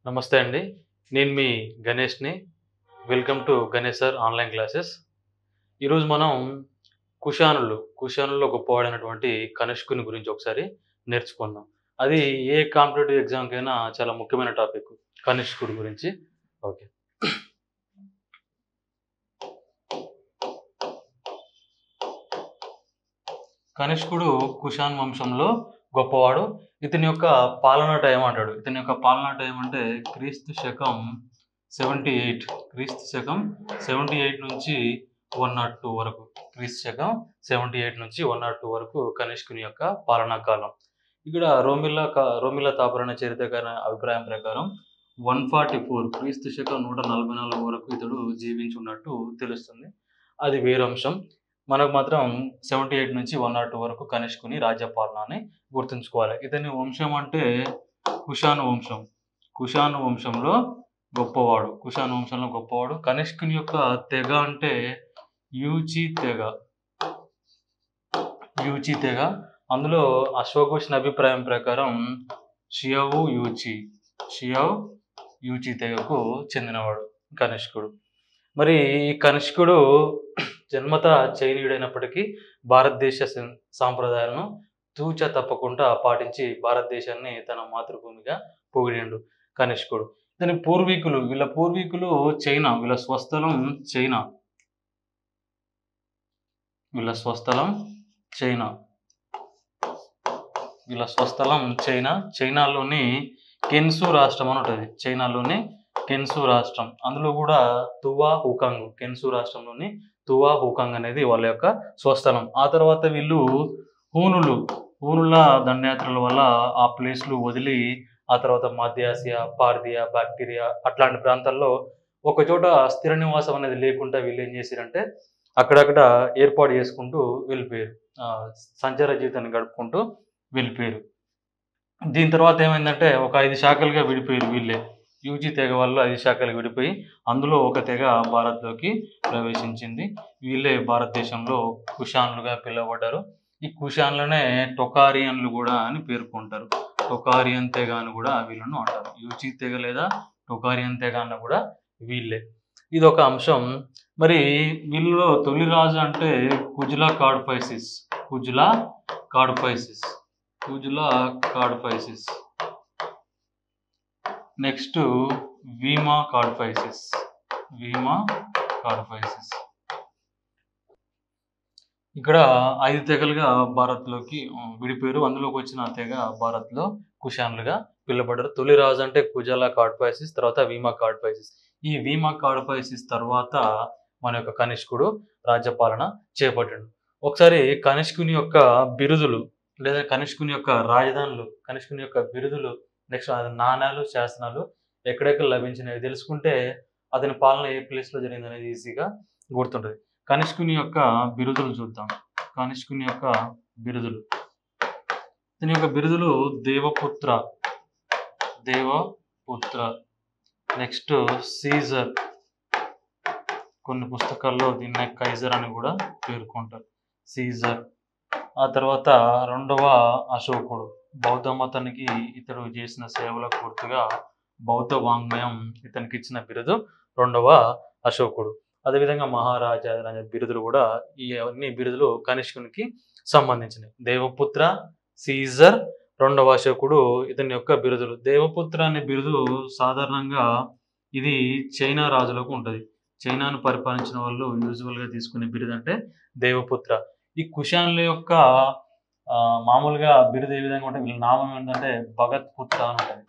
నమస్తే అండి. నేను మీ గణేష్‌ని. Welcome to Ganesh sir online classes. ఈరోజు మనం కుషానుల్లో గొప్పవాడైనటువంటి కనిష్కుని గురించి ఒకసారి నేర్చుకుందాం. అది ఏ కాంపిటీటివ్ ఎగ్జామ్‌కైనా చాలా ముఖ్యమైన టాపిక్. కనిష్కుడి గురించి. ఓకే. కనిష్కుడు కుషాన్ వంశంలో గొప్పవాడు. ఇతని యొక్క పాలనా టైం అంటాడు. ఇతని యొక్క పాలనా టైం అంటే క్రీస్తు శకం 78 క్రీస్తు శకం 78 నుంచి 102 వరకు. క్రీస్తు శకం 78 నుంచి 102 వరకు కనిష్కుని యొక్క పాలనా కాలం. ఇక్కడ రోమిల్లా తాపర్ అనే చరిత్రకార అభిప్రాయం ప్రకారం 144 క్రీస్తు శకం 144 వరకు ఇతడు జీవించి ఉన్నట్టు తెలుస్తుంది. అది వేరే అంశం. మనకు మాత్రం 78 నుంచి 102 వరకు కనిష్కుని రాజ్యపాలన అని గుర్తుంచుకోవాలి. ఇతని వంశం అంటే కుషాను వంశం. కుషాను వంశంలో గొప్పవాడు. కనిష్కుని యొక్క తెగ అంటే యూచి తెగ. అందులో అశ్వఘోషుని అభిప్రాయం ప్రకారం షియవు యూచి తెగకు చెందినవాడు కనిష్కుడు. మరి ఈ కనిష్కుడు జన్మతా చైనీయుడైనప్పటికీ భారతదేశ సాంప్రదాయాలను తూచా తప్పకుండా పాటించి భారతదేశాన్ని తన మాతృభూమిగా పొగిడిండు కనిష్కుడు. వీళ్ళ పూర్వీకులు చైనా. వీళ్ళ స్వస్థలం చైనా. చైనాలోని కెన్సు రాష్ట్రం అని ఉంటుంది. చైనాలోని కెన్సు రాష్ట్రం. అందులో కూడా కెన్సు రాష్ట్రంలోని తువా హుకాంగ్ అనేది వాళ్ళ యొక్క స్వస్థలం. ఆ తర్వాత వీళ్ళు హూనుల దండయాత్రల వల్ల ఆ ప్లేస్లు వదిలి ఆ తర్వాత మధ్య ఆసియా, పార్థియా, బాక్టీరియా అట్లాంటి ప్రాంతాల్లో ఒకచోట స్థిర నివాసం అనేది లేకుండా వీళ్ళు ఏం చేశారంటే అక్కడక్కడ ఏర్పాటు చేసుకుంటూ వెళ్ళిపోయారు. సంచార జీవితాన్ని గడుపుకుంటూ వెళ్ళిపోయారు. దీని తర్వాత ఏమైందంటే ఒక 5 శాఖలుగా విడిపోయారు వీళ్ళే. యూజీ తెగ వల్ల 5 శాఖలు విడిపోయి అందులో ఒక తెగ భారత్‌లోకి ప్రవేశించింది. వీళ్ళే భారతదేశంలో కుషాన్లుగా పిలువబడ్డారు. ఈ కుషాన్లనే టొకారియన్లు కూడా అని పేర్కొంటారు. టొకారియన్ తెగ అని కూడా వీళ్ళను అంటారు. యూజీ తెగ లేదా టొకారియన్ తెగ అన్న కూడా వీళ్ళే. ఇదొక అంశం. మరి వీళ్ళలో తొలి రాజు అంటే కుజులా కార్డ్ఫైసిస్. నెక్స్ట్ వీమా కార్డ్ఫైసిస్. ఇక్కడ 5 తెగలుగా భారత్‌లోకి విడిపోయారు. అందులోకి వచ్చిన తెగ భారత్‌లో కుషాన్లుగా పిలువబడ్డారు. తొలి రాజు అంటే కుజాలా కార్డ్ఫైసిస్, తర్వాత వీమా కార్డ్ఫైసిస్. ఈ వీమా కార్డ్ఫైసిస్ తర్వాత మన యొక్క కనిష్కుడు రాజ్యపాలన చేపట్టాడు. ఒకసారి కనిష్కుని యొక్క బిరుదులు లేదా కనిష్కుని యొక్క రాజధానులు, కనిష్కుని యొక్క బిరుదులు, నెక్స్ట్ నాణాలు, శాసనాలు ఎక్కడెక్కడ లభించినవి తెలుసుకుంటే అతని పాలన ఏ ప్లేస్‌లో జరిగిందనేది ఈజీగా గుర్తుంటది. కనిష్కుని యొక్క బిరుదులు చూద్దాం. దీని యొక్క బిరుదులు దేవపుత్ర. Next Caesar. కొన్ని పుస్తకాల్లో దీన్ని కైజర్ అని కూడా పేర్కొంటారు. సీజర్. ఆ తర్వాత 2వ అశోకుడు. బౌద్ధ మతానికి ఇతడు చేసిన సేవలకు గుర్తుగా బౌద్ధ వాంగ్మయం ఇతనికి ఇచ్చిన బిరుదు 2వ అశోకుడు. అదేవిధంగా మహారాజా అనే బిరుదులు కూడా ఈ అన్ని బిరుదులు కనిష్కునికి సంబంధించినవి. దేవపుత్ర, సీజర్, 2వ అశోకుడు ఇతని యొక్క బిరుదులు. దేవపుత్ర అనే బిరుదు సాధారణంగా ఇది చైనా రాజులకు ఉంటుంది. చైనాను పరిపాలించిన వాళ్ళు యూజువల్గా తీసుకునే బిరుదు అంటే దేవపుత్ర. ఈ కుషాన్ల యొక్క మామూలుగా బిరుదు ఏ విధంగా ఉంటుంది, వీళ్ళ నామం ఏంటంటే భగత్ పుత్ర అని ఉంటుంది.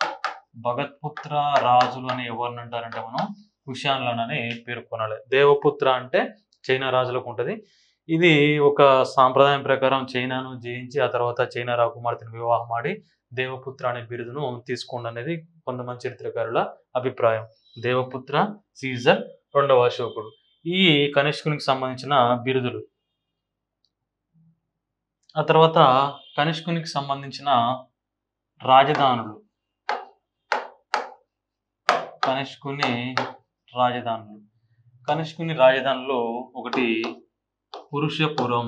భగత్ పుత్ర రాజులు అని ఎవరిని అంటారంటే మనం కుషాన్లనని పేర్కొనాలి. దేవపుత్ర అంటే చైనా రాజులకు ఉంటుంది. ఇది ఒక సాంప్రదాయం ప్రకారం చైనాను జయించి ఆ తర్వాత చైనా రాకుమార్తెను వివాహం ఆడి దేవపుత్ర అనే బిరుదును తీసుకోండి అనేది కొంతమంది చరిత్రకారుల అభిప్రాయం. దేవపుత్ర, సీజర్, 2వ అశోకుడు ఈ కనిష్కునికి సంబంధించిన బిరుదులు. ఆ తర్వాత కనిష్కునికి సంబంధించిన రాజధానులు. కనిష్కుని రాజధానిలో ఒకటి పురుషపురం.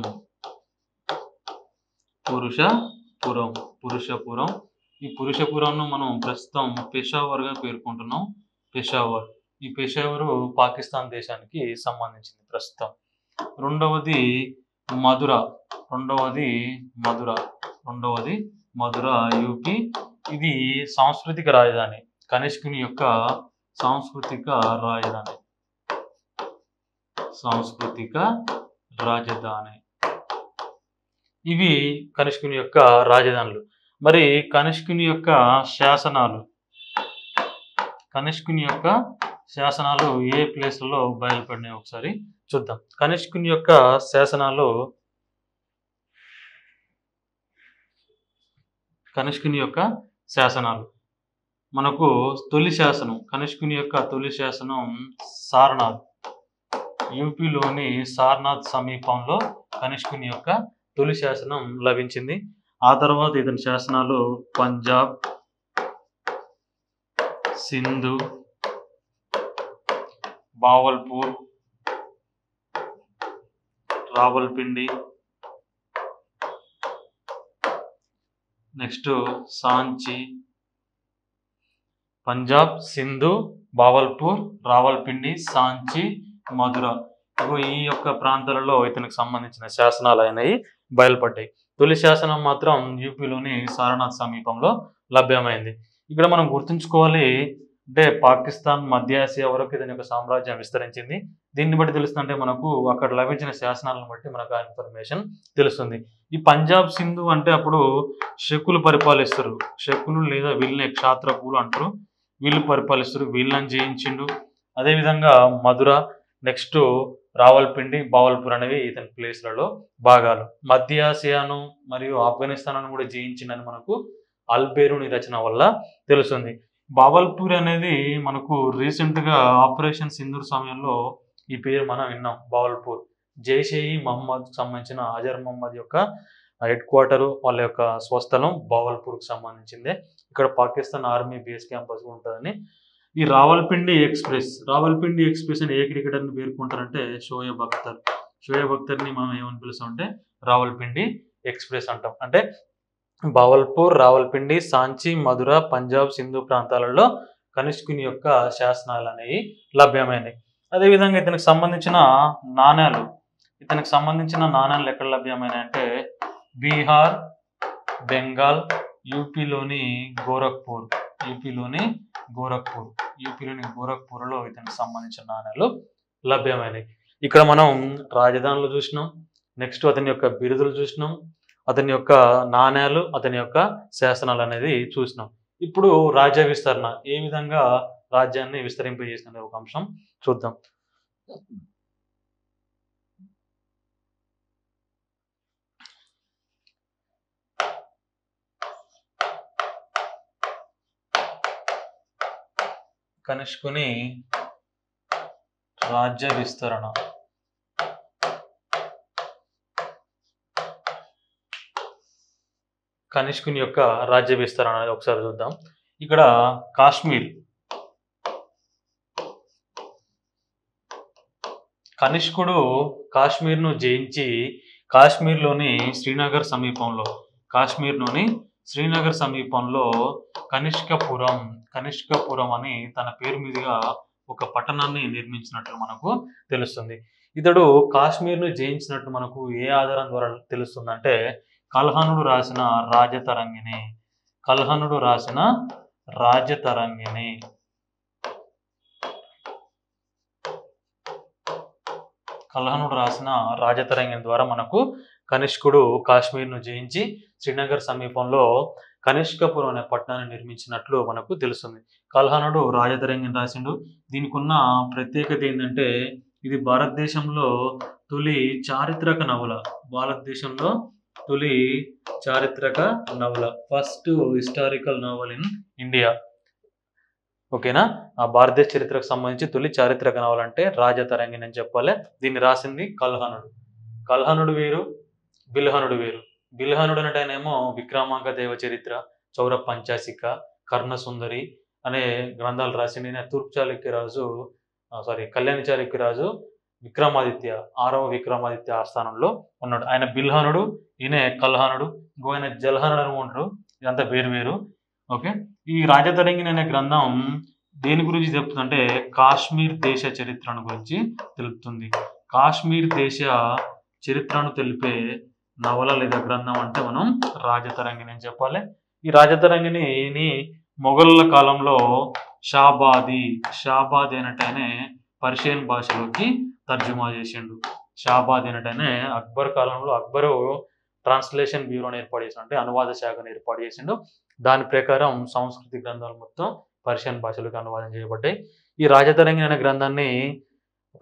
ఈ పురుషపురంను మనం ప్రస్తుతం పెషావర్గా పేర్కొంటున్నాం. పెషావర్. ఈ పెషావరు పాకిస్తాన్ దేశానికి సంబంధించింది ప్రస్తుతం. రెండవది మధుర. రెండవది మధుర యూపీ. ఇది సాంస్కృతిక రాజధాని. కనిష్కుని యొక్క సాంస్కృతిక రాజధాని. ఇవి కనిష్కుని యొక్క రాజధానులు. మరి కనిష్కుని యొక్క శాసనాలు ఏ ప్లేస్లలో బయలుపడినాయి ఒకసారి చూద్దాం. కనిష్కుని యొక్క శాసనాలు మనకు తొలి శాసనం, కనిష్కుని యొక్క తొలి శాసనం సారనాథ్. యూపీలోని సారనాథ్ సమీపంలో కనిష్కుని యొక్క తొలి శాసనం లభించింది. ఆ తర్వాత ఇతని శాసనాలు పంజాబ్, సింధు, బావల్పూర్, రావల్పిండి, నెక్స్ట్ సాంచి. పంజాబ్, సింధు, బావల్పూర్, రావల్పిండి, సాంచి, మధుర. ఈ యొక్క ప్రాంతాలలో ఇతనికి సంబంధించిన శాసనాలు అయినాయి బయలుపడ్డాయి. తొలి శాసనం మాత్రం యూపీలోని సారనాథ్ సమీపంలో లభ్యమైంది. ఇక్కడ మనం గుర్తుంచుకోవాలి అంటే పాకిస్తాన్, మధ్య ఆసియా వరకు ఇతని యొక్క సామ్రాజ్యం విస్తరించింది. దీన్ని బట్టి తెలుస్తుందంటే మనకు అక్కడ లభించిన శాసనాలను బట్టి మనకు ఆ ఇన్ఫర్మేషన్ తెలుస్తుంది. ఈ పంజాబ్, సింధు అంటే అప్పుడు శకులు పరిపాలిస్తారు. శకులు లేదా వీళ్ళని క్షాత్రపులు అంటారు. వీళ్ళు పరిపాలిస్తారు. వీళ్ళని జయించిండు. అదేవిధంగా మధుర, నెక్స్ట్ రావల్పిండి, బావల్పూర్ అనేవి ఇతని ప్లేస్లలో భాగాలు. మధ్య ఆసియాను మరియు ఆఫ్ఘనిస్తాన్ కూడా జయించిందని మనకు అల్బేరుని రచన వల్ల తెలుస్తుంది. బావల్పూర్ అనేది మనకు రీసెంట్గా ఆపరేషన్ సింధూర్ సమయంలో ఈ పేరు మనం విన్నాం. బావల్పూర్ జైష్-ఇ మహమ్మద్ సంబంధించిన అజర్ మహమ్మద్ యొక్క హెడ్ క్వార్టర్, వాళ్ళ యొక్క స్వస్థలం బావల్పూర్కి సంబంధించిందే. ఇక్కడ పాకిస్తాన్ ఆర్మీ బేస్ క్యాంపస్ ఉంటుందని. ఈ రావల్పిండి ఎక్స్ప్రెస్ అని ఏ క్రికెటర్ని పేర్కొంటారంటే షోయబ్ అఖ్తర్ని మనం ఏమని పిలుస్తామంటే రావల్పిండి ఎక్స్ప్రెస్ అంటాం. అంటే బావల్పూర్, రావల్పిండి, సాంచి, మధుర, పంజాబ్, సింధు ప్రాంతాలలో కనిష్కుని యొక్క శాసనాలు అనేవి లభ్యమైనవి. అదేవిధంగా ఇతనికి సంబంధించిన నాణ్యాలు ఎక్కడ లభ్యమైనాయి అంటే బీహార్, బెంగాల్, యూపీలోని గోరఖ్పూర్లో ఇతనికి సంబంధించిన నాణ్యాలు లభ్యమైనవి. ఇక్కడ మనం రాజధానులు చూసినాం, నెక్స్ట్ అతని యొక్క బిరుదులు చూసినాం, అతని యొక్క నాణ్యాలు, అతని యొక్క శాసనాలు అనేది చూసినాం. ఇప్పుడు రాజ్య విస్తరణ, ఏ విధంగా రాజ్యాన్ని విస్తరింపజేసిన ఒక అంశం చూద్దాం. కనిష్కుని రాజ్య విస్తరణ. కనిష్కుని యొక్క రాజ్య విస్తరణ అనేది ఒకసారి చూద్దాం. ఇక్కడ కనిష్కుడు కాశ్మీర్ను జయించి కాశ్మీర్లోని శ్రీనగర్ సమీపంలో కనిష్కపురం అని తన పేరు మీదుగా ఒక పట్టణాన్ని నిర్మించినట్లు మనకు తెలుస్తుంది. ఇతడు కాశ్మీర్ను జయించినట్టు మనకు ఏ ఆధారం ద్వారా తెలుస్తుందంటే కల్హనుడు రాసిన రాజతరంగిణి. ద్వారా మనకు కనిష్కుడు కాశ్మీర్ను జయించి శ్రీనగర్ సమీపంలో కనిష్కపురం అనే పట్టణాన్ని నిర్మించినట్లు మనకు తెలుస్తుంది. కల్హనుడు రాజతరంగిణి రాసిండు. దీనికి ఉన్న ప్రత్యేకత ఏంటంటే ఇది భారతదేశంలో తొలి చారిత్రక నవల, first historical novel in India. ఓకేనా? ఆ భారతదేశ చరిత్రకు సంబంధించి తొలి చారిత్రక నవల అంటే రాజతరంగిణి అని చెప్పాలి. దీన్ని రాసింది కల్హనుడు వేరు, బిల్హనుడు వేరు. బిల్హనుడు అనేటనేమో విక్రమాంక దేవ చరిత్ర, చౌర పంచాసిక, కర్ణసుందరి అనే గ్రంథాలు రాసింది. కళ్యాణి చాళుక్యరాజు విక్రమాదిత్య, 6వ విక్రమాదిత్య ఆస్థానంలో ఉన్నాడు. ఆయన బిల్హనుడు, ఈయన కల్హనుడు. ఆయన జల్హనుడు అని ఉంటారు. ఇదంతా వేరు వేరు. ఓకే. ఈ రాజతరంగిణి అనే గ్రంథం దేని గురించి చెప్తుందంటే కాశ్మీర్ దేశ చరిత్రను గురించి తెలుపుతుంది. కాశ్మీర్ దేశ చరిత్రను తెలిపే నవల లేదా గ్రంథం అంటే మనం రాజతరంగిణి అని చెప్పాలి. ఈ రాజతరంగిణిని మొఘలుల కాలంలో షాబాది అనేటనే పర్షియన్ భాషలోకి తర్జుమా చేసిండు. షాబాది అనేటనే అక్బర్ కాలంలో అక్బరు ట్రాన్స్లేషన్ బ్యూరోని ఏర్పాటు చేసిండు, అంటే అనువాద శాఖను ఏర్పాటు చేసిండు. దాని ప్రకారం సంస్కృతి గ్రంథాలు మొత్తం పర్షియన్ భాషలోకి అనువాదం చేయబడ్డాయి. ఈ రాజతరంగిణి అనే గ్రంథాన్ని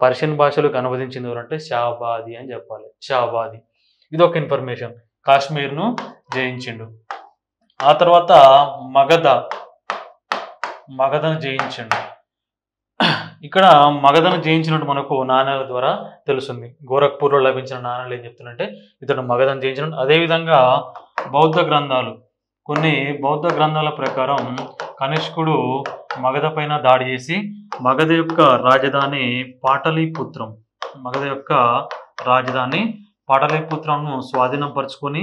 పర్షియన్ భాషలోకి అనువదించింది ఎవరంటే షాబాది అని చెప్పాలి. షాబాది. ఇది ఒక ఇన్ఫర్మేషన్. కాశ్మీర్ను జయించిండు. ఆ తర్వాత మగధను జయించిండు. ఇక్కడ మగధను జయించినట్టు మనకు నాణ్యాల ద్వారా తెలుస్తుంది. గోరఖ్పూర్లో లభించిన నాణ్యాలు ఏం చెప్తున్నంటే ఇతడు మగధను జయించినట్టు. అదేవిధంగా కొన్ని బౌద్ధ గ్రంథాల ప్రకారం కనిష్కుడు మగధ పైన దాడి చేసి మగధ యొక్క రాజధాని పాటలీపుత్రంను స్వాధీనపరుచుకొని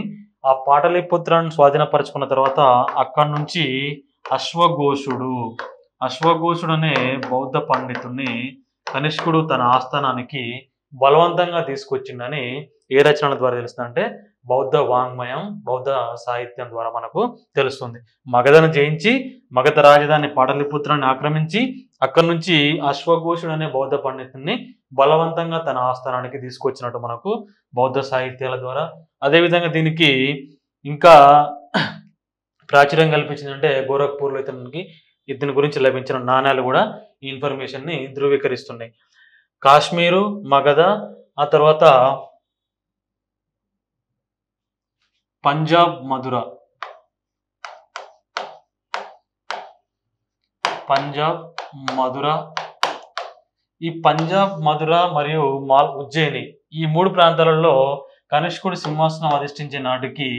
ఆ పాటలీపుత్రాన్ని స్వాధీనపరుచుకున్న తర్వాత అక్కడి నుంచి అశ్వఘోషుడు అనే బౌద్ధ పండితుడిని కనిష్కుడు తన ఆస్థానానికి బలవంతంగా తీసుకొచ్చిందని ఏ రచనల ద్వారా తెలుస్తుందంటే బౌద్ధ వాంగ్మయం, బౌద్ధ సాహిత్యం ద్వారా మనకు తెలుస్తుంది. మగధను జయించి మగధ రాజధాని పాటలీపుత్రాన్ని ఆక్రమించి అక్కడి నుంచి అశ్వఘోషుడు అనే బౌద్ధ పండితుడిని బలవంతంగా తన ఆస్థానానికి తీసుకొచ్చినట్టు మనకు బౌద్ధ సాహిత్యాల ద్వారా. అదేవిధంగా దీనికి ఇంకా ప్రాచుర్యం కల్పించిందంటే గోరఖ్పూర్లో ఇతని గురించి లభించిన నాణ్యాలు కూడా ఈ ఇన్ఫర్మేషన్ని ధృవీకరిస్తున్నాయి. కాశ్మీరు, మగధ, ఆ తర్వాత పంజాబ్, మధుర, ఈ పంజాబ్, మధుర మరియు ఉజ్జయిని ఈ మూడు ప్రాంతాలలో కనిష్కుడు సింహాసనం అధిష్ఠించే నాటికి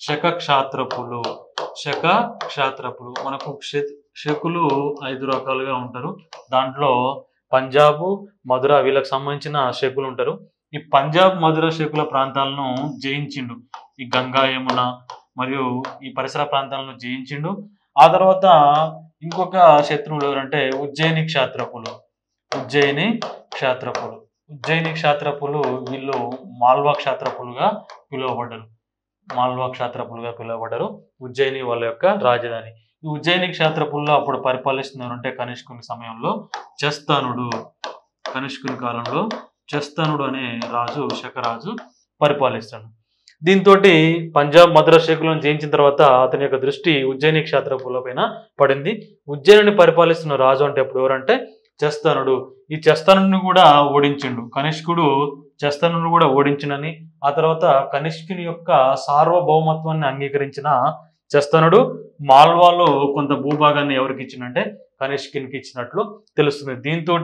శక క్షాత్రపులు మనకు శకులు 5 రకాలుగా ఉంటారు. దాంట్లో పంజాబ్, మధుర వీళ్ళకి సంబంధించిన శకులు ఉంటారు. ఈ పంజాబ్, మధుర శకుల ప్రాంతాలను జయించిండు. ఈ గంగా, యమున మరియు ఈ పరిసర ప్రాంతాలను జయించిండు. ఆ తర్వాత ఇంకొక శత్రువులు ఎవరంటే ఉజ్జయిని క్షాత్రపులు వీళ్ళు మాల్వా క్షాత్రపులుగా పిలువబడ్డారు. ఉజ్జయిని వాళ్ళ యొక్క రాజధాని. ఈ ఉజ్జయిని క్షాత్రపుల్లో అప్పుడు పరిపాలిస్తున్నారంటే కనిష్కుని సమయంలో కనిష్కుని కాలంలో చస్తనుడు అనే రాజు, శకరాజు పరిపాలిస్తాడు. దీంతో పంజాబ్, మధుర శకులను జయించిన తర్వాత అతని యొక్క దృష్టి ఉజ్జయిని క్షాత్రపుల పైన పడింది. ఉజ్జయిని పరిపాలిస్తున్న రాజు అంటే ఇప్పుడు ఎవరంటే చస్తనుడు. ఈ చస్తనుడిని కూడా ఓడించిండు. కనిష్కుడు చస్తనుడు కూడా ఓడించినని, ఆ తర్వాత కనిష్కుని యొక్క సార్వభౌమత్వాన్ని అంగీకరించిన చస్తనుడు మాల్వాలో కొంత భూభాగాన్ని ఎవరికి ఇచ్చిందంటే కనిష్కునికి ఇచ్చినట్లు తెలుస్తుంది. దీంతో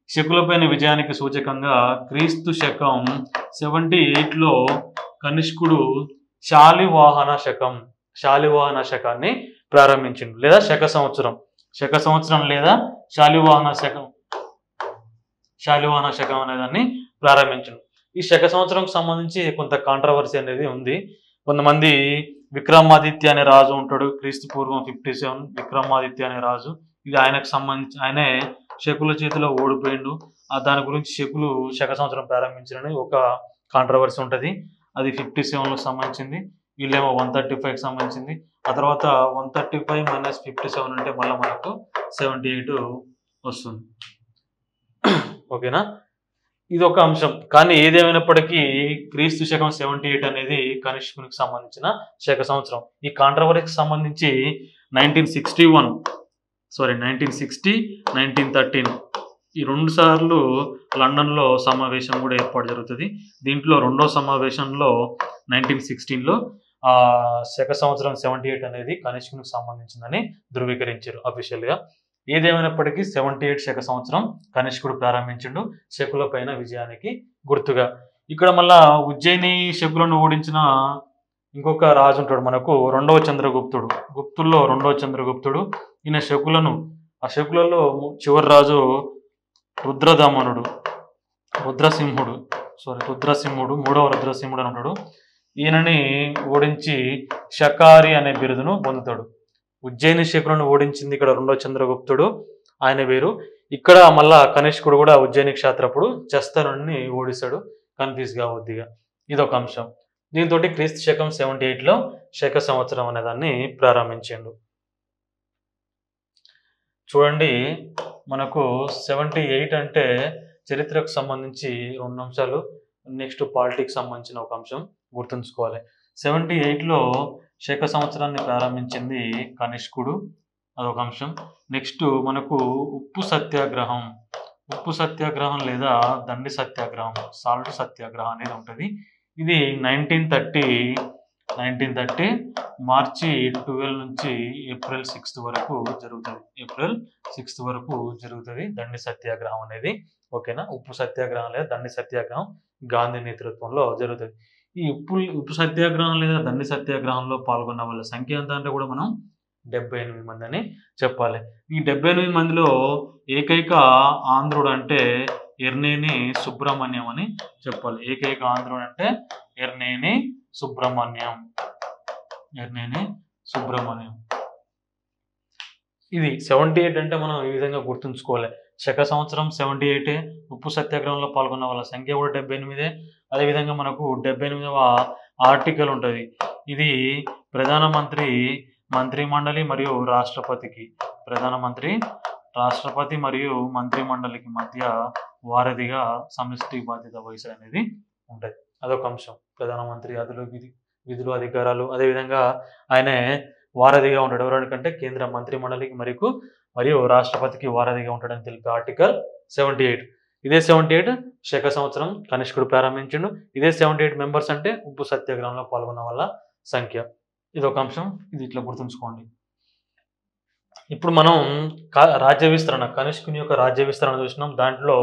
శకులపైన విజయానికి సూచకంగా క్రీస్తు శకం 78లో కనిష్కుడు శాలివాహన శకాన్ని ప్రారంభించిండు, లేదా శక సంవత్సరం లేదా శాలివాహన శకం అనేదాన్ని ప్రారంభించిండు. ఈ శక సంవత్సరంకి సంబంధించి కొంత కాంట్రవర్సీ అనేది ఉంది. కొంతమంది విక్రమాదిత్య అనే రాజు ఉంటాడు, క్రీస్తు పూర్వం 57 విక్రమాదిత్య అనే రాజు. ఇది ఆయనకు సంబంధించి ఆయనే శకుల చేతిలో ఓడిపోయిండు. దాని గురించి శకులు శక సంవత్సరం ప్రారంభించారని ఒక కాంట్రవర్సీ ఉంటుంది. అది 57లో సంబంధించింది. వీళ్ళేమో 135కి సంబంధించింది. ఆ తర్వాత 135 - 57 అంటే మళ్ళీ మనకు 78 వస్తుంది. ఓకేనా, ఇది ఒక అంశం. కానీ ఏదేమైనప్పటికీ క్రీస్తు శకం 78 అనేది కనిష్కునికి సంబంధించిన శక సంవత్సరం. ఈ కాంట్రవర్సీకి సంబంధించి 1960, 1913 ఈ 2 సార్లు లండన్లో సమావేశం కూడా ఏర్పాటు జరుగుతుంది. దీంట్లో రెండో సమావేశంలో 1916లో శక సంవత్సరం 78 అనేది కనిష్కునికి సంబంధించిందని ధృవీకరించారు అఫీషియల్గా. ఏదేమైనప్పటికీ 78 శక సంవత్సరం కనిష్కుడు ప్రారంభించిండు శకుల పైన విజయానికి గుర్తుగా. ఇక్కడ మళ్ళా ఉజ్జయిని శకులను ఓడించిన ఇంకొక రాజు ఉంటాడు మనకు, రెండవ చంద్రగుప్తుడు. గుప్తుల్లో రెండవ చంద్రగుప్తుడు. ఈయన శకులలో చివరి రాజు రుద్రసింహుడు, మూడవ రుద్రసింహుడు అని ఉంటాడు. ఈయనని ఓడించి షకారి అనే బిరుదును పొందుతాడు. ఉజ్జయిని శకులను ఓడించింది ఇక్కడ రెండో చంద్రగుప్తుడు, ఆయన వేరు. ఇక్కడ మళ్ళా కనిష్కుడు కూడా ఉజ్జయిని క్షాత్రపుడు చస్తనుడిని ఓడిస్తాడు, కన్ఫ్యూజ్ కావద్దిగా. ఇదొక అంశం. దీంతో క్రీస్తు శకం 78లో శక సంవత్సరం అనే దాన్ని ప్రారంభించిండు. చూడండి, మనకు 78 అంటే చరిత్రకు సంబంధించి 2 అంశాలు, నెక్స్ట్ పాలిటిక్స్ సంబంధించిన ఒక అంశం గుర్తుంచుకోవాలి. 78లో శక సంవత్సరాన్ని ప్రారంభించింది కనిష్కుడు, అదొక అంశం. నెక్స్ట్ మనకు ఉప్పు సత్యాగ్రహం, ఉప్పు సత్యాగ్రహం లేదా దండి సత్యాగ్రహం, సాల్ట్ సత్యాగ్రహం అనేది ఉంటుంది. ఇది 1930 మార్చి 12 నుంచి ఏప్రిల్ 6 వరకు జరుగుతుంది. ఏప్రిల్ 6 వరకు జరుగుతుంది దండి సత్యాగ్రహం అనేది. ఓకేనా. ఉప్పు సత్యాగ్రహం లేదా దండి సత్యాగ్రహం గాంధీ నేతృత్వంలో జరుగుతుంది. ఈ ఉప్పు సత్యాగ్రహం లేదా దండి సత్యాగ్రహంలో పాల్గొన్న వాళ్ళ సంఖ్య ఎంత అంటే కూడా మనం 78 మంది అని చెప్పాలి. ఈ 78 మందిలో ఏకైక ఆంధ్రుడు అంటే ఎర్నేని సుబ్రహ్మణ్యం అని చెప్పాలి. ఏకైక ఆంధ్రుడు అంటే ఎర్నేని సుబ్రహ్మణ్యం. ఇది 78 అంటే మనం ఈ విధంగా గుర్తుంచుకోవాలి. శక సంవత్సరం 78, ఉప్పు సత్యాగ్రహంలో పాల్గొన్న వాళ్ళ సంఖ్య కూడా 78. అదేవిధంగా మనకు 78వ ఆర్టికల్ ఉంటుంది. ఇది ప్రధానమంత్రి, మంత్రిమండలి మరియు రాష్ట్రపతి మరియు మంత్రిమండలికి మధ్య వారధిగా సమిష్టి బాధ్యత వహించడం అనేది ఉంటుంది. అదొక అంశం. ప్రధానమంత్రి విధులు అధికారాలు, అదేవిధంగా ఆయన వారధిగా ఉంటాడు. ఎవరికంటే కేంద్ర మంత్రి మండలికి మరియు రాష్ట్రపతికి వారధిగా ఉంటాడని తెలిపే ఆర్టికల్ 78. ఇదే 78 శక సంవత్సరం కనిష్కుడు ప్రారంభించిండు. ఇదే 78 మెంబర్స్ అంటే ఉప్పు సత్యాగ్రహంలో పాల్గొన్న వాళ్ళ సంఖ్య. ఇది ఒక అంశం, ఇది ఇట్లా గుర్తుంచుకోండి. ఇప్పుడు మనం రాజ్య విస్తరణ, కనిష్కుని యొక్క రాజ్య విస్తరణ చూసినాం. దాంట్లో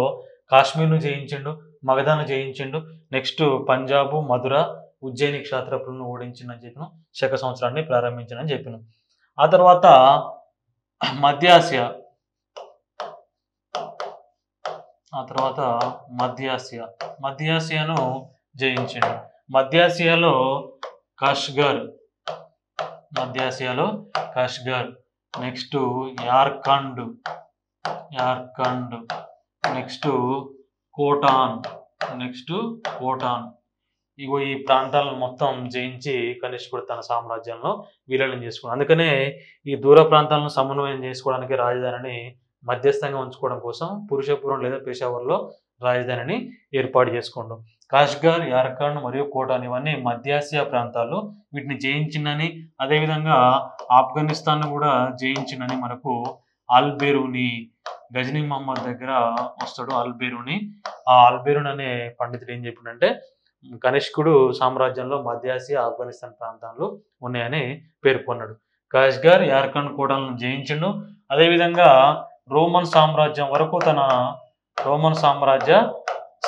కాశ్మీర్ను జయించిండు, మగధను జయించిండు, నెక్స్ట్ పంజాబు, మధుర, ఉజ్జయిని క్షాత్రపులను ఓడించిందని చెప్పినాం. శక సంవత్సరాన్ని ప్రారంభించిందని చెప్పినాం. ఆ తర్వాత మధ్యాసియాను జయించిండు. మధ్యాసియాలో కష్గర్, నెక్స్ట్ యార్కండ్, నెక్స్ట్ కోటాన్. ఇగో ఈ ప్రాంతాలను మొత్తం జయించి కనిష్కుడు తన సామ్రాజ్యంలో విలీనం చేసుకున్నాడు. అందుకనే ఈ దూర ప్రాంతాలను సమన్వయం చేసుకోవడానికి రాజధానిని మధ్యస్థంగా ఉంచుకోవడం కోసం పురుషపురం లేదా పెషావర్లో రాజధానిని ఏర్పాటు చేసుకోండు. కాష్గర్, యార్కండ్ మరియు కోటాన్ ఇవన్నీ మధ్యాసియా ప్రాంతాలు. వీటిని జయించిందని, అదేవిధంగా ఆఫ్ఘనిస్తాన్ కూడా జయించిందని మనకు అల్బెరూని, గజనీ మహమ్మద్ దగ్గర వస్తాడు అల్బెరూని. ఆ అల్బెరూన్ అనే పండితుడు ఏం చెప్పిండంటే కనిష్కుడు సామ్రాజ్యంలో మధ్యాసియా, ఆఫ్ఘనిస్తాన్ ప్రాంతాలు ఉన్నాయని పేర్కొన్నాడు. Kashgar, Yarkand, కోటాలను జయించిండు. అదేవిధంగా రోమన్ సామ్రాజ్య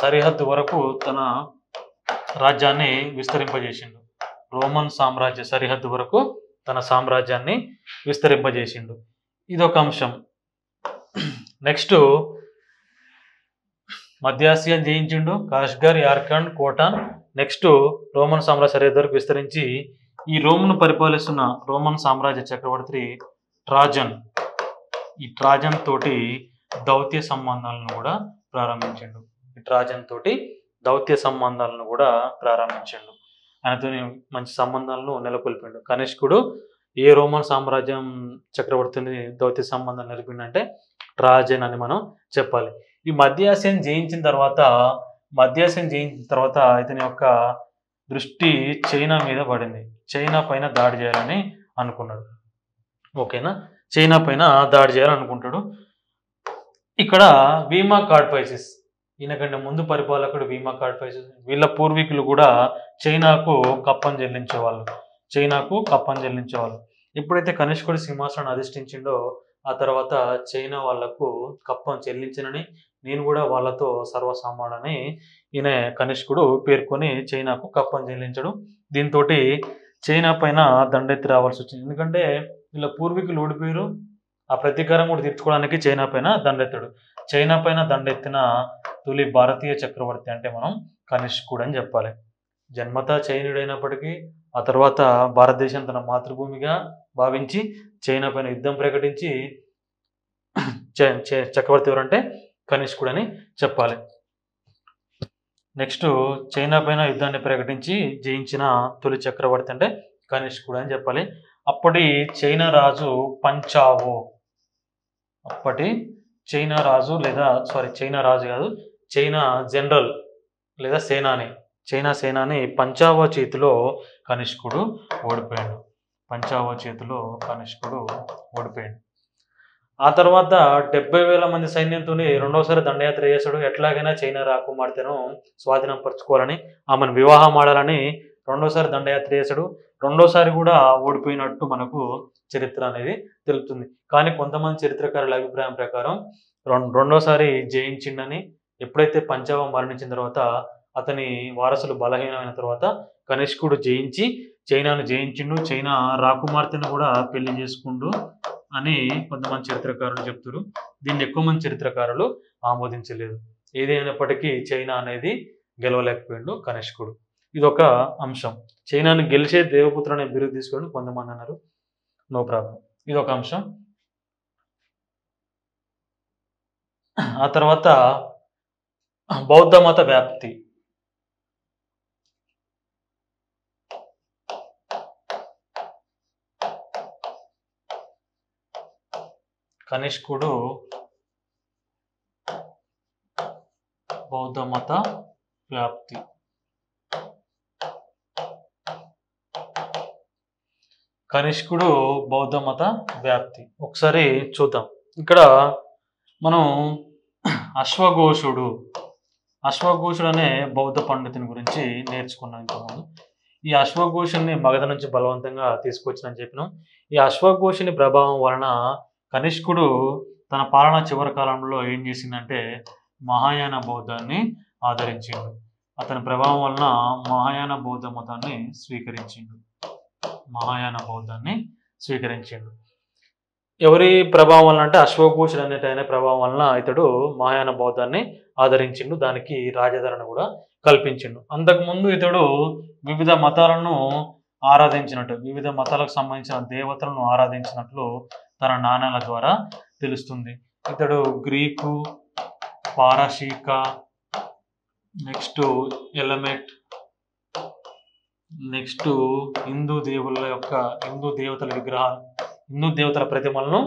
సరిహద్దు వరకు తన రాజ్యాన్ని విస్తరింపజేసిండు. ఇదొక అంశం. Next మధ్యాసియా జయించిండు, Kashgar, Yarkand, కోటాన్. Next Roman సామ్రాజ్య సరిహద్దు వరకు విస్తరించి ఈ రోమ్ను పరిపాలిస్తున్న రోమన్ సామ్రాజ్య చక్రవర్తి ట్రాజన్, ఈ ట్రాజన్ తోటి దౌత్య సంబంధాలను కూడా ప్రారంభించిండు. ఆయనతో మంచి సంబంధాలను నెలకొల్పిండు. కనిష్కుడు ఏ రోమన్ సామ్రాజ్యం చక్రవర్తిని దౌత్య సంబంధాలు నెలకొల్పిండంటే ట్రాజన్ అని మనం చెప్పాలి. ఈ మధ్యాసియాను జయించిన తర్వాత ఇతని యొక్క దృష్టి చైనా మీద పడింది. చైనా పైన దాడి చేయాలని అనుకున్నాడు. ఓకేనా. చైనా పైన దాడి చేయాలనుకుంటాడు. ఇక్కడ వీమా కార్డ్ఫైసిస్, ఈయనకంటే ముందు పరిపాలకుడు వీమా కార్డ్ఫైసిస్, వీళ్ళ పూర్వీకులు కూడా చైనాకు కప్పం చెల్లించేవాళ్ళు. ఎప్పుడైతే కనిష్కుడు సింహాసనాన్ని అధిష్ఠించిండో ఆ తర్వాత చైనా వాళ్లకు కప్పం చెల్లించినని, నేను కూడా వాళ్ళతో సర్వసమానని ఈయన కనిష్కుడు పేర్కొని చైనాకు కప్పం చెల్లించడు. దీంతో చైనా పైన దండెత్తి రావాల్సి వచ్చింది. ఎందుకంటే వీళ్ళ పూర్వీకులు ఓడిపోయారు. ఆ ప్రతీకారం కూడా తీర్చుకోవడానికి చైనా పైన దండెత్తాడు. చైనా పైన దండెత్తిన తొలి భారతీయ చక్రవర్తి అంటే మనం కనిష్కుడు అని చెప్పాలి. జన్మతా చైనీయుడైనప్పటికీ ఆ తర్వాత భారతదేశం తన మాతృభూమిగా భావించి చైనా పైన యుద్ధం ప్రకటించి చక్రవర్తి ఎవరంటే కనిష్కుడు అని చెప్పాలి. నెక్స్ట్ చైనా పైన యుద్ధాన్ని ప్రకటించి జయించిన తొలి చక్రవర్తి అంటే కనిష్కుడు అని చెప్పాలి. అప్పటి చైనా రాజు పంచావో, అప్పటి చైనా రాజు చైనా రాజు కాదు, చైనా జనరల్ లేదా సేనాని, చైనా సేనాని పంచావో చేతిలో కనిష్కుడు ఓడిపోయాడు. పంచావో చేతిలో కనిష్కుడు ఓడిపోయాడు. ఆ తర్వాత 70,000 మంది సైన్యంతో రెండోసారి దండయాత్ర చేశాడు. ఎట్లాగైనా చైనా రాకుమార్తెను స్వాధీనం పరచుకోవాలని, ఆమెను వివాహం ఆడాలని రెండోసారి దండయాత్ర చేశాడు. రెండోసారి కూడా ఓడిపోయినట్టు మనకు చరిత్ర అనేది తెలుపుతుంది. కానీ కొంతమంది చరిత్రకారుల అభిప్రాయం ప్రకారం రెండోసారి జయించిండని, ఎప్పుడైతే పంచావ మరణించిన తర్వాత అతని వారసులు బలహీనమైన తర్వాత కనిష్కుడు జయించి చైనాను జయించిండు, చైనా రాకుమార్తెను కూడా పెళ్లి చేసుకుండు అని కొంతమంది చరిత్రకారులు చెప్తారు. దీన్ని ఎక్కువ మంది చరిత్రకారులు ఆమోదించలేదు. ఏదైనప్పటికీ చైనా అనేది గెలవలేకపోయిండు కనిష్కుడు. ఇది ఒక అంశం. చైనాను గెలిచే దేవపుత్రుడు అనే బిరుదు తీసుకోండి కొంతమంది అన్నారు, నో ప్రాబ్లం. ఇది ఒక అంశం. ఆ తర్వాత బౌద్ధ మత వ్యాప్తి. కనిష్కుడు బౌద్ధ మత వ్యాప్తి. కనిష్కుడు బౌద్ధ మత వ్యాప్తి ఒకసారి చూద్దాం. ఇక్కడ మనం అశ్వఘోషుడు అనే బౌద్ధ పండితుని గురించి నేర్చుకున్నాం ఇంతకుముందు. ఈ అశ్వఘోషుని మగధ నుంచి బలవంతంగా తీసుకొచ్చినని చెప్పినాం. ఈ అశ్వఘోషుని ప్రభావం వలన కనిష్కుడు తన పాలన చివరి కాలంలో ఏం చేసిందంటే మహాయాన బౌద్ధాన్ని ఆదరించిండు. అతని ప్రభావం వలన మహాయాన బౌద్ధ మతాన్ని స్వీకరించిండు. ఎవరి ప్రభావం వలన అంటే అశ్వఘోషుడు అనేటైన ప్రభావం వలన ఇతడు మహాయాన బౌద్ధాన్ని ఆదరించిండు, దానికి రాజధారణ కూడా కల్పించిండు. అంతకుముందు ఇతడు వివిధ మతాలను ఆరాధించినట్టు, వివిధ మతాలకు సంబంధించిన దేవతలను ఆరాధించినట్లు తన నాణాల ద్వారా తెలుస్తుంది. ఇతడు గ్రీకు, పారశీక, నెక్స్ట్ ఎలమెట్, నెక్స్ట్ హిందూ దేవతల విగ్రహాలు, హిందూ దేవతల ప్రతిమలను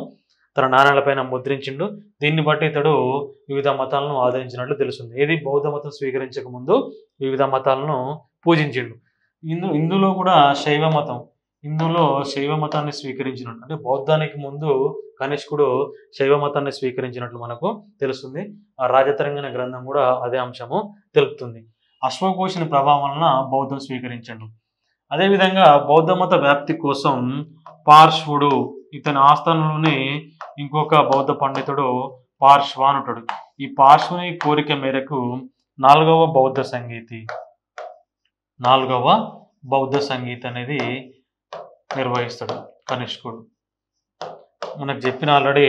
తన నాణాలపైన ముద్రించిండు. దీన్ని బట్టి ఇతడు వివిధ మతాలను ఆదరించినట్లు తెలుస్తుంది. ఏది బౌద్ధ మతం స్వీకరించక ముందు వివిధ మతాలను పూజించిండు. ఇందులో కూడా శైవ మతాన్ని స్వీకరించినట్టు, అంటే బౌద్ధానికి ముందు కనిష్కుడు శైవ మతాన్ని స్వీకరించినట్లు మనకు తెలుస్తుంది. ఆ రాజతరంగిణ గ్రంథం కూడా అదే అంశము తెలుపుతుంది. అశ్వఘోషుని ప్రభావం వలన బౌద్ధం స్వీకరించాడు. అదేవిధంగా బౌద్ధ మత వ్యాప్తి కోసం పార్శ్వుడు, ఇతని ఆస్థానంలోని ఇంకొక బౌద్ధ పండితుడు పార్శ్వానుటుడు. ఈ పార్శ్వుని కోరిక మేరకు 4వ బౌద్ధ సంగీతి అనేది నిర్వహిస్తాడు కనిష్కుడు. మనకు చెప్పిన ఆల్రెడీ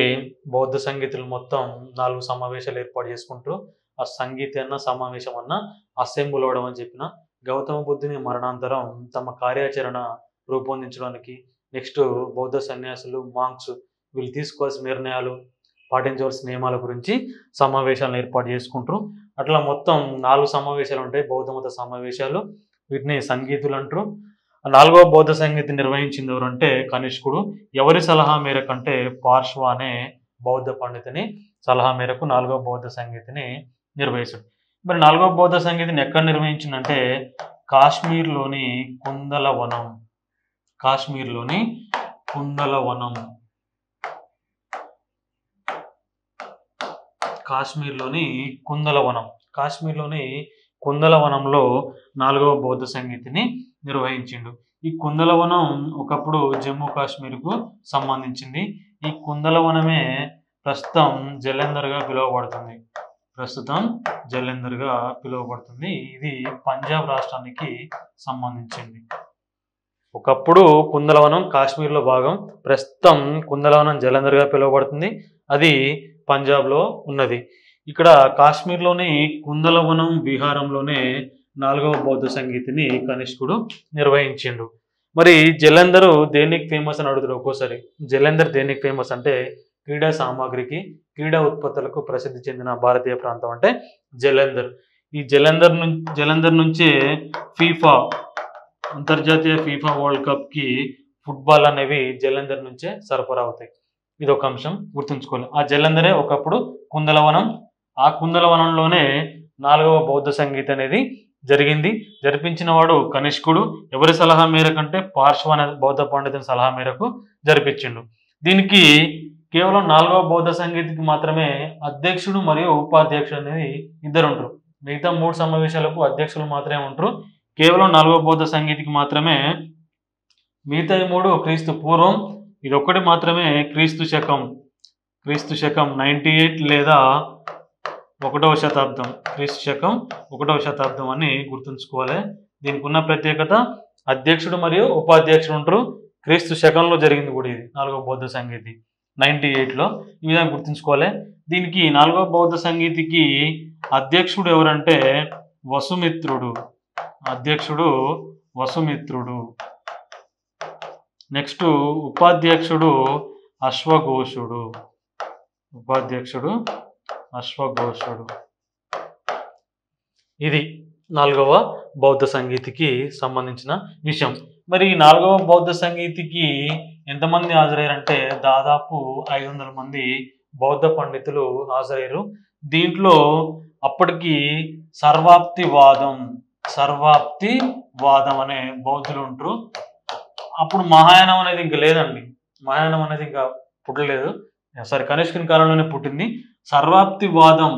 బౌద్ధ సంగీతులు మొత్తం 4 సమావేశాలు ఏర్పాటు చేసుకుంటూ ఆ సంగీతి అన్న సమావేశం అన్న అసెంబుల్ అవడం అని చెప్పిన. గౌతమ బుద్ధుని మరణాంతరం తమ కార్యాచరణ రూపొందించడానికి, నెక్స్ట్ బౌద్ధ సన్యాసులు, మాంక్స్ వీళ్ళు తీసుకోవాల్సిన నిర్ణయాలు, పాటించవలసిన నియమాల గురించి సమావేశాలను ఏర్పాటు చేసుకుంటారు. అట్లా మొత్తం 4 సమావేశాలు ఉంటాయి, బౌద్ధ మత సమావేశాలు. వీటిని సంగీతులు అంటారు. 4వ బౌద్ధ సంగీతి నిర్వహించింది ఎవరంటే కనిష్కుడు. ఎవరి సలహా మేరకు అంటే పార్శ్వ అనే బౌద్ధ పండితుని సలహా మేరకు 4వ బౌద్ధ సంగీతిని నిర్వహిస్తాడు. మరి 4వ బౌద్ధ సంగీతిని ఎక్కడ నిర్వహించిందంటే కాశ్మీర్లోని కుందలవనం. కాశ్మీర్లోని కుందలవనంలో 4వ బౌద్ధ సంగీతిని నిర్వహించిండు. ఈ కుందలవనం ఒకప్పుడు జమ్మూ కాశ్మీర్కు సంబంధించింది. ఈ కుందలవనమే ప్రస్తుతం జలంధర్గా పిలువబడుతుంది. ఇది పంజాబ్ రాష్ట్రానికి సంబంధించింది. ఒకప్పుడు కుందలవనం కాశ్మీర్లో భాగం, ప్రస్తుతం కుందలవనం జలంధర్గా పిలువబడుతుంది. అది పంజాబ్లో ఉన్నది. ఇక్కడ కాశ్మీర్లోని కుందలవనం విహారంలోనే 4వ బౌద్ధ సంగీతిని కనిష్కుడు నిర్వహించిండు. మరి జలంధరు దేనికి ఫేమస్ అని అడుగుతారు ఒక్కోసారి. జలంధర్ దేనికి ఫేమస్ అంటే క్రీడా సామాగ్రికి, క్రీడా ఉత్పత్తులకు ప్రసిద్ధి చెందిన భారతీయ ప్రాంతం అంటే జలంధర్. ఈ జలంధర్ నుంచే ఫీఫా అంతర్జాతీయ ఫీఫా వరల్డ్ కప్కి ఫుట్బాల్ అనేవి జలంధర్ నుంచే సరఫరా అవుతాయి. ఇది ఒక అంశం గుర్తుంచుకోవాలి. ఆ జలంధరే ఒకప్పుడు కుందలవనం. ఆ కుందలవనంలోనే 4వ బౌద్ధ సంగీత అనేది జరిగింది. జరిపించిన వాడు కనిష్కుడు. ఎవరి సలహా మేరకు అంటే పార్శ్వ అనే బౌద్ధ పండితుని సలహా మేరకు జరిపించిండు. దీనికి కేవలం 4వ బౌద్ధ సంగీతికి మాత్రమే అధ్యక్షుడు మరియు ఉపాధ్యక్షుడు అనేది ఇద్దరు ఉంటారు. మిగతా 3 సమావేశాలకు అధ్యక్షులు మాత్రమే ఉంటారు. కేవలం 4వ బౌద్ధ సంగీతికి మాత్రమే. మిగతా 3 క్రీస్తు పూర్వం, ఇది ఒక్కటి మాత్రమే క్రీస్తు శకం 98 లేదా 1వ శతాబ్దం. క్రీస్తు శకం 1వ శతాబ్దం అని గుర్తుంచుకోవాలి. దీనికి ఉన్న ప్రత్యేకత అధ్యక్షుడు మరియు ఉపాధ్యక్షుడు ఉంటారు. క్రీస్తు శకంలో జరిగింది కూడా ఇది 4వ బౌద్ధ సంగీతి 98లో. ఈ విధంగా గుర్తుంచుకోవాలి. దీనికి 4వ బౌద్ధ సంగీతికి అధ్యక్షుడు ఎవరంటే వసుమిత్రుడు. అధ్యక్షుడు వసుమిత్రుడు. నెక్స్ట్ ఉపాధ్యక్షుడు అశ్వఘోషుడు. ఉపాధ్యక్షుడు అశ్వఘోషుడు. ఇది 4వ బౌద్ధ సంగీతికి సంబంధించిన విషయం. మరి 4వ బౌద్ధ సంగీతికి ఎంతమంది హాజరయ్యారంటే దాదాపు 500 మంది బౌద్ధ పండితులు హాజరయ్యారు. దీంట్లో అప్పటికి సర్వాప్తివాదం అనే బౌద్ధులు ఉంటారు. అప్పుడు మహాయానం అనేది ఇంకా లేదండి. మహాయానం అనేది ఇంకా పుట్టలేదు. కనిష్కుని కాలంలోనే పుట్టింది. సర్వాప్తివాదం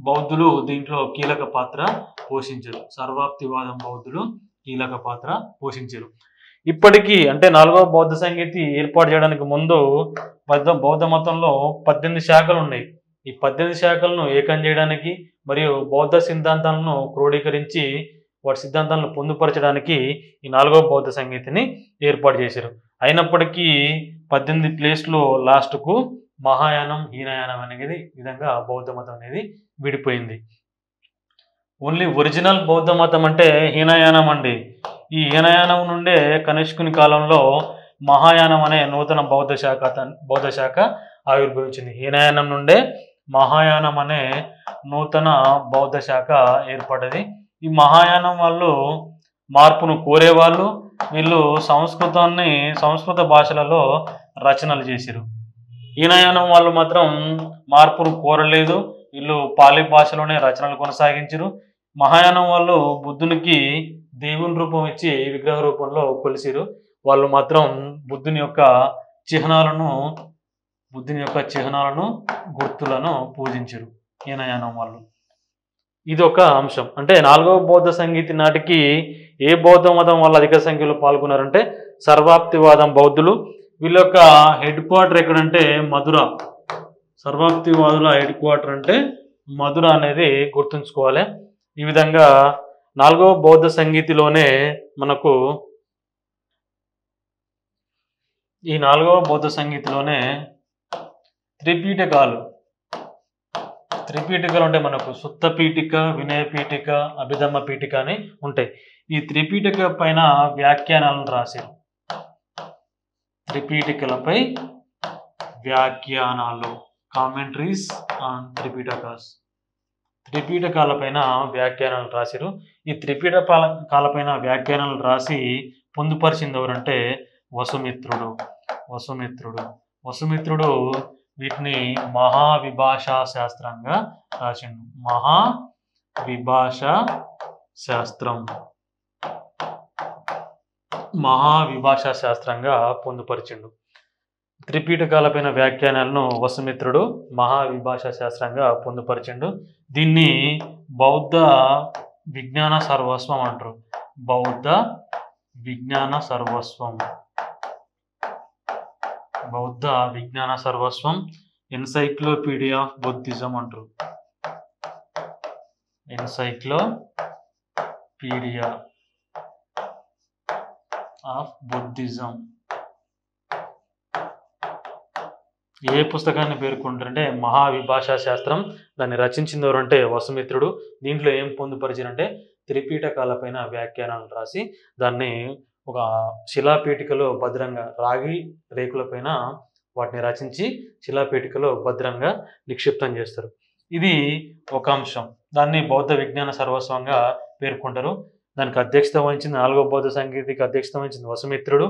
బౌద్ధులు దీంట్లో కీలక పాత్ర పోషించారు. సర్వాప్తివాదం బౌద్ధులు కీలక పాత్ర పోషించారు. ఇప్పటికీ అంటే 4వ బౌద్ధ సంగీతి ఏర్పాటు చేయడానికి ముందు బౌద్ధ మతంలో 18 శాఖలు ఉన్నాయి. ఈ 18 శాఖలను ఏకం చేయడానికి మరియు బౌద్ధ సిద్ధాంతాలను క్రోడీకరించి వాటి సిద్ధాంతాలను పొందుపరచడానికి ఈ 4వ బౌద్ధ సంగీతిని ఏర్పాటు చేశారు. అయినప్పటికీ 18 ప్లేస్లో లాస్ట్కు మహాయానం, హీనయానం అనేది విధంగా బౌద్ధ మతం అనేది విడిపోయింది. ఓన్లీ ఒరిజినల్ బౌద్ధ మతం అంటే హీనయానం అండి. ఈ హీనయానం నుండే కనిష్కుని కాలంలో మహాయానం అనే నూతన బౌద్ధ శాఖ ఆవిర్భవించింది. హీనయానం నుండే మహాయానం అనే నూతన బౌద్ధ శాఖ ఏర్పడ్డది. ఈ మహాయానం వాళ్ళు మార్పును కోరేవాళ్ళు. వీళ్ళు సంస్కృత భాషలలో రచనలు చేశారు. హీనయానం వాళ్ళు మాత్రం మార్పును కోరలేదు. వీళ్ళు పాలి భాషలోనే రచనలు కొనసాగించారు. మహాయానం వాళ్ళు బుద్ధునికి దేవుని రూపం ఇచ్చి విగ్రహ రూపంలో కొలిసిరు. వాళ్ళు మాత్రం బుద్ధుని యొక్క చిహ్నాలను గుర్తులను పూజించారు హీనయానం వాళ్ళు. ఇది ఒక అంశం. అంటే 4వ బౌద్ధ సంగీతి నాటికి ఏ బౌద్ధ మతం వాళ్ళు అధిక సంఖ్యలో పాల్గొన్నారంటే సర్వాప్తివాదం బౌద్ధులు. వీళ్ళ యొక్క హెడ్ క్వార్టర్ ఎక్కడంటే మధుర. సర్వాప్తివాదుల హెడ్ క్వార్టర్ అంటే మధుర అనేది గుర్తుంచుకోవాలి. ఈ విధంగా 4వ బౌద్ధ సంగీతిలోనే మనకు ఈ 4వ బౌద్ధ సంగీతిలోనే త్రిపీఠకాలు అంటే మనకు సుత్త పీఠిక, వినయ పీఠిక, అభిధమ్మ పీఠిక అని ఉంటాయి. ఈ త్రిపీఠిక పైన వ్యాఖ్యానాలను రాశారు. త్రిపీఠికలపై వ్యాఖ్యానాలు, కామెంటరీస్ ఆన్ త్రిపీఠకాస్. త్రిపీఠకాలపైన వ్యాఖ్యానాలు రాశారు. ఈ త్రిపీఠకాలపైన వ్యాఖ్యానాలు రాసి పొందుపరిచింది ఎవరంటే వసుమిత్రుడు వీటిని మహావిభాషా శాస్త్రంగా రాసిండు. మహావిభాషా శాస్త్రంగా పొందుపరిచిండు. త్రిపీఠకాలపైన వ్యాఖ్యానాలను వసుమిత్రుడు మహావిభాషా శాస్త్రంగా పొందుపరిచిండు. దీన్ని బౌద్ధ విజ్ఞాన సర్వస్వం అంటారు. బౌద్ధ విజ్ఞాన సర్వస్వం, ఎన్సైక్లోపీడియా ఆఫ్ బుద్ధిజం అంటారు. Encyclopedia of Buddhism. ఏ పుస్తకాన్ని పేర్కొంటారంటే మహావిభాషా శాస్త్రం. దాన్ని రచించింది ఎవరంటే వసుమిత్రుడు. దీంట్లో ఏం పొందుపరిచారంటే త్రిపీఠకాలపైన వ్యాఖ్యానాలు రాసి దాన్ని ఒక శిలాపీఠికలో భద్రంగా రాగి రేకులపైన వాటిని రచించి శిలాపీఠికలో భద్రంగా నిక్షిప్తం చేస్తారు. ఇది ఒక అంశం. దాన్ని బౌద్ధ విజ్ఞాన సర్వస్వంగా పేర్కొంటారు. దానికి అధ్యక్షత వహించింది 4వ బౌద్ధ సంగీతికి అధ్యక్షత వహించింది వసుమిత్రుడు.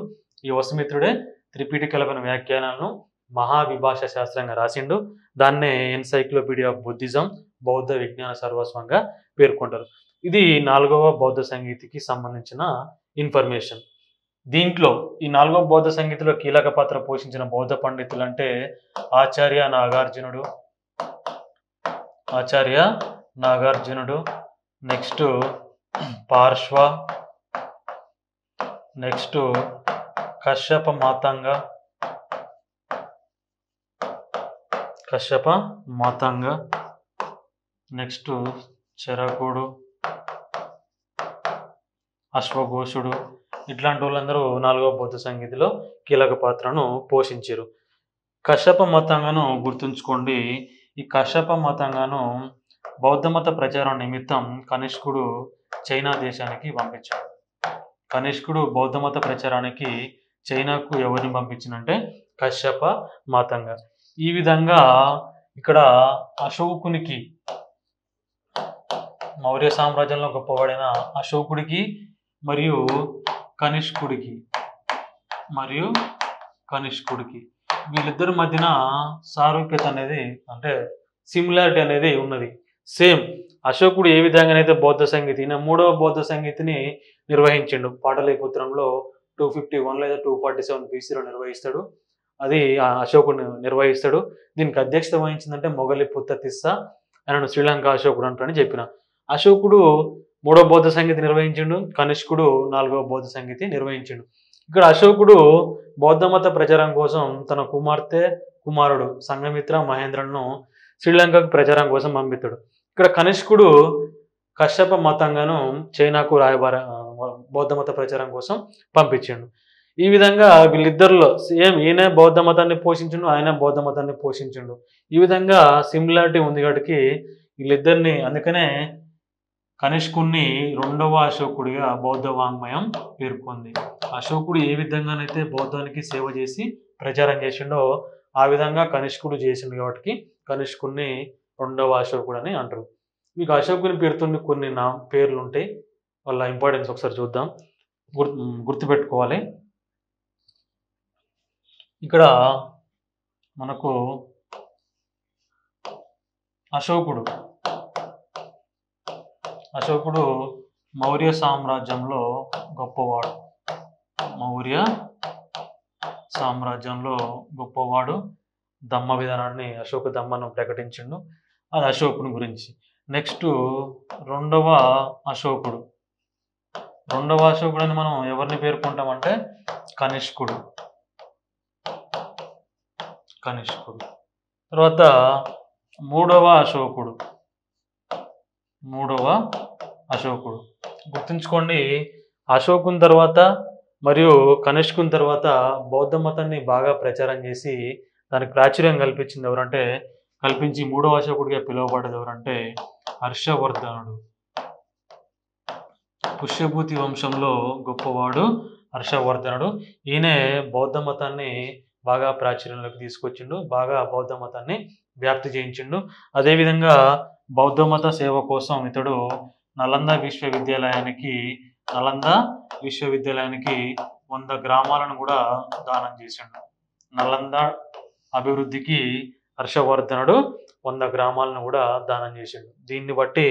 ఈ వసుమిత్రుడే త్రిపీఠికలపైన వ్యాఖ్యానాలను మహావిభాష శాస్త్రంగా రాసిండు. దాన్నే ఎన్సైక్లోపీడియా ఆఫ్ బుద్ధిజం బౌద్ధ విజ్ఞాన సర్వస్వంగా పేర్కొంటారు. ఇది 4వ బౌద్ధ సంగీతికి సంబంధించిన ఇన్ఫర్మేషన్. దీంట్లో ఈ 4వ బౌద్ధ సంగీతిలో కీలక పాత్ర పోషించిన బౌద్ధ పండితులు అంటే ఆచార్య నాగార్జునుడు, నెక్స్ట్ పార్శ్వ, నెక్స్ట్ కశ్యప మాతంగ, నెక్స్ట్ చరకుడు, అశ్వఘోషుడు, ఇట్లాంటి వాళ్ళందరూ 4వ బౌద్ధ సంగీతిలో కీలక పాత్రను పోషించారు. కశ్యప మతంగాను గుర్తుంచుకోండి. ఈ కశ్యప మతంగాను బౌద్ధ మత ప్రచారం నిమిత్తం కనిష్కుడు చైనా దేశానికి పంపించాడు. కనిష్కుడు బౌద్ధ మత ప్రచారానికి చైనాకు ఎవరిని పంపించినంటే కశ్యప మాతంగ. ఈ విధంగా ఇక్కడ అశోకునికి, మౌర్య సామ్రాజ్యంలో గొప్పవాడైన అశోకుడికి మరియు కనిష్కుడికి వీళ్ళిద్దరి మధ్యన సారూప్యత అనేది అంటే సిమిలారిటీ అనేది ఉన్నది. సేమ్ అశోకుడు ఏ విధంగానైతే బౌద్ధ సంగీతి 3వ బౌద్ధ సంగీతిని నిర్వహించిండు. పాటలీపుత్రంలో 251 లేదా 247 BCలో నిర్వహిస్తాడు. అది అశోకుడు నిర్వహిస్తాడు. దీనికి అధ్యక్షత వహించిందంటే మొగలిపుత్త తిస్స. ఆయనను శ్రీలంక అశోకుడు అంటారని చెప్పిన. అశోకుడు 3వ బౌద్ధ సంగీతి నిర్వహించిండు. కనిష్కుడు 4వ బౌద్ధ సంగీతి నిర్వహించిండు. ఇక్కడ అశోకుడు బౌద్ధ మత ప్రచారం కోసం తన కుమారుడు సంఘమిత్ర మహేంద్రను శ్రీలంకకు ప్రచారం కోసం పంపిస్తాడు. ఇక్కడ కనిష్కుడు కశ్యప మతంగాను చైనాకు బౌద్ధ మత ప్రచారం కోసం పంపించిండు. ఈ విధంగా వీళ్ళిద్దరిలో సేమ్ ఈయన బౌద్ధ మతాన్ని పోషించిండు, ఆయన బౌద్ధ మతాన్ని పోషించిండు. ఈ విధంగా సిమిలారిటీ ఉంది కాబట్టి వీళ్ళిద్దరిని, అందుకనే కనిష్కుడిని 2వ అశోకుడిగా బౌద్ధ వాంగ్మయం పేర్కొంది. అశోకుడు ఏ విధంగానైతే బౌద్ధానికి సేవ చేసి ప్రచారం చేసిండో ఆ విధంగా కనిష్కుడు చేసిండు కాబట్టి కనిష్కుడిని 2వ అశోకుడు అని అంటారు. మీకు అశోకుని పేరుతో కొన్ని పేర్లు ఉంటాయి, వాళ్ళ ఇంపార్టెన్స్ ఒకసారి చూద్దాం. గుర్తుపెట్టుకోవాలి. ఇక్కడ మనకు అశోకుడు మౌర్య సామ్రాజ్యంలో గొప్పవాడు. ధమ్మ విధానాన్ని అశోక ధమ్మను ప్రకటించిండు. అది అశోకుని గురించి. నెక్స్ట్ 2వ అశోకుడు అని మనం ఎవరిని పేర్కొంటామంటే కనిష్కుడు. తర్వాత 3వ అశోకుడు గుర్తుంచుకోండి. అశోకుని తర్వాత మరియు కనిష్కుని తర్వాత బౌద్ధ మతాన్ని బాగా ప్రచారం చేసి దానికి ప్రాచుర్యం కల్పించి 3వ అశోకుడిగా పిలువబడ్డది ఎవరంటే హర్షవర్ధనుడు. పుష్యభూతి వంశంలో గొప్పవాడు హర్షవర్ధనుడు. ఈయనే బౌద్ధ మతాన్ని బాగా ప్రాచుర్యంలోకి తీసుకొచ్చిండు, బాగా బౌద్ధ మతాన్ని వ్యాప్తి చేయించిండు. అదేవిధంగా బౌద్ధ మత సేవ కోసం ఇతడు నలంద విశ్వవిద్యాలయానికి 100 గ్రామాలను కూడా దానం చేసిండు. నలంద అభివృద్ధికి హర్షవర్ధనుడు 100 గ్రామాలను కూడా దానం చేసిండు. దీన్ని బట్టి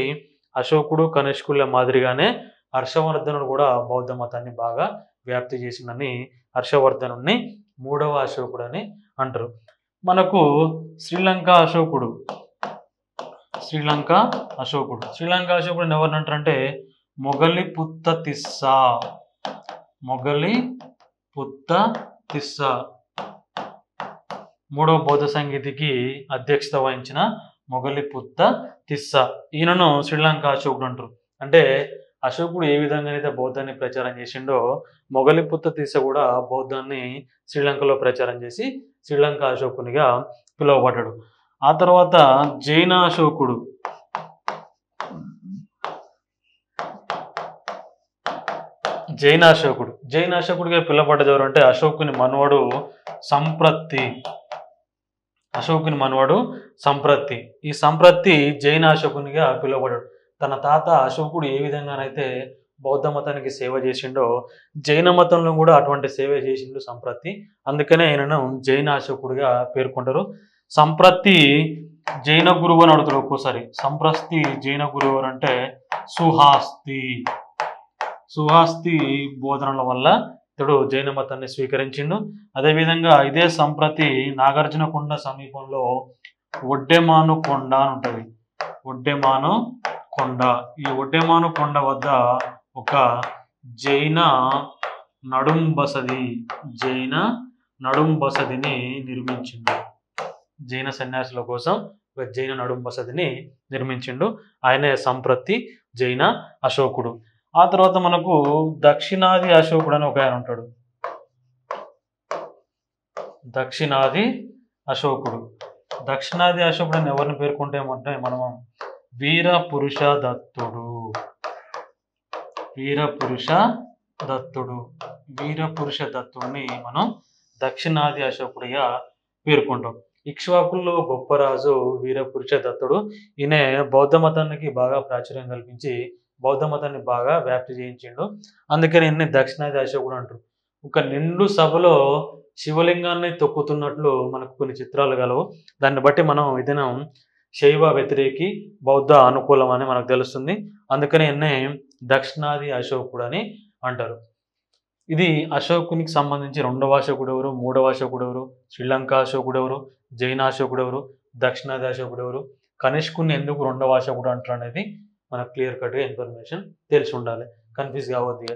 అశోకుడు కనిష్కుల మాదిరిగానే హర్షవర్ధనుడు కూడా బౌద్ధ మతాన్ని బాగా వ్యాప్తి చేసిందని హర్షవర్ధనుడిని 3వ అశోకుడు అని అంటారు. మనకు శ్రీలంక అశోకుడు ఎవరిని అంటారంటే మొగలిపుత్త తిస్స. 3వ బౌద్ధ సంగీతికి అధ్యక్షత వహించిన మొగలిపుత్త తిస్స. ఈయనను శ్రీలంక అశోకుడు అంటారు. అంటే అశోకుడు ఏ విధంగా అయితే బౌద్ధాన్ని ప్రచారం చేసిండో మొగలిపుత్త తిస్స కూడా బౌద్ధాన్ని శ్రీలంకలో ప్రచారం చేసి శ్రీలంక అశోకునిగా పిలువబడ్డాడు. ఆ తర్వాత జైన అశోకుడు. జైనాశోకుడు. జైనాశోకుడిగా పిలువబడ్డది ఎవరు అంటే అశోకుని మనవడు సంప్రతి. అశోకుని మనవడు సంప్రతి. ఈ సంప్రతి జైనాశోకునిగా పిలువబడ్డాడు. తన తాత అశోకుడు ఏ విధంగానైతే బౌద్ధ మతానికి సేవ చేసిండో జైన మతంలో కూడా అటువంటి సేవ చేసిండు సంప్రతి. అందుకనే ఆయనను జైనాశోకుడిగా పేర్కొంటారు. సంప్రతి జైన గురువు అని అడుగుతాడు ఒక్కోసారి. సంప్రతి జైన గురువు అంటే సుహాస్తి. సుహాస్తి బోధనల వల్ల ఇతడు జైన మతాన్ని స్వీకరించిండు. అదేవిధంగా ఇదే సంప్రతి నాగార్జున కొండ సమీపంలో ఒడ్డెమాను కొండ అని ఉంటుంది. ఒడ్డెమాను కొండ. ఈ ఒడ్డెమాను కొండ వద్ద ఒక జైన నడుం బసదిని నిర్మించిండు. జైన సన్యాసుల కోసం ఒక జైన నడుం బసదిని నిర్మించిండు. ఆయనే సంప్రతి జైన అశోకుడు. ఆ తర్వాత మనకు దక్షిణాది అశోకుడు అని ఒక ఆయన ఉంటాడు. దక్షిణాది అశోకుడు అని ఎవరిని పేర్కొంటామంటే మనం వీరపురుష దత్తుడు. వీరపురుష దత్తుడిని మనం దక్షిణాది అశోకుడిగా పేర్కొంటాం. ఇక్ష్వాకుల్లో గొప్ప రాజు వీరపురుష దత్తుడు. ఈయన బౌద్ధ మతానికి బాగా ప్రాచుర్యం కల్పించి బౌద్ధ మతాన్ని బాగా వ్యాప్తి చేయించిండు. అందుకని ఈయన్ని దక్షిణాది అశోకుడు అంటారు. ఒక నిండు సభలో శివలింగాన్ని తొక్కుతున్నట్లు మనకు కొన్ని చిత్రాలు గలవు. దాన్ని బట్టి మనం ఇదిన శైవ వ్యతిరేకి బౌద్ధ అనుకూలం అని మనకు తెలుస్తుంది. అందుకని ఈయన్ని దక్షిణాది అశోకుడు అని అంటారు. ఇది అశోకునికి సంబంధించి 2వ అశోకుడు ఎవరు, 3వ అశోకుడు ఎవరు, శ్రీలంక అశోకుడు ఎవరు, జైనాశోకుడు ఎవరు, దక్షిణాది అశోకుడు ఎవరు, కనిష్కుని ఎందుకు 2వ అశోకుడు అంటారు అనేది మనకు క్లియర్ కట్గా ఇన్ఫర్మేషన్ తెలిసి ఉండాలి. కన్ఫ్యూజ్ కావద్దు.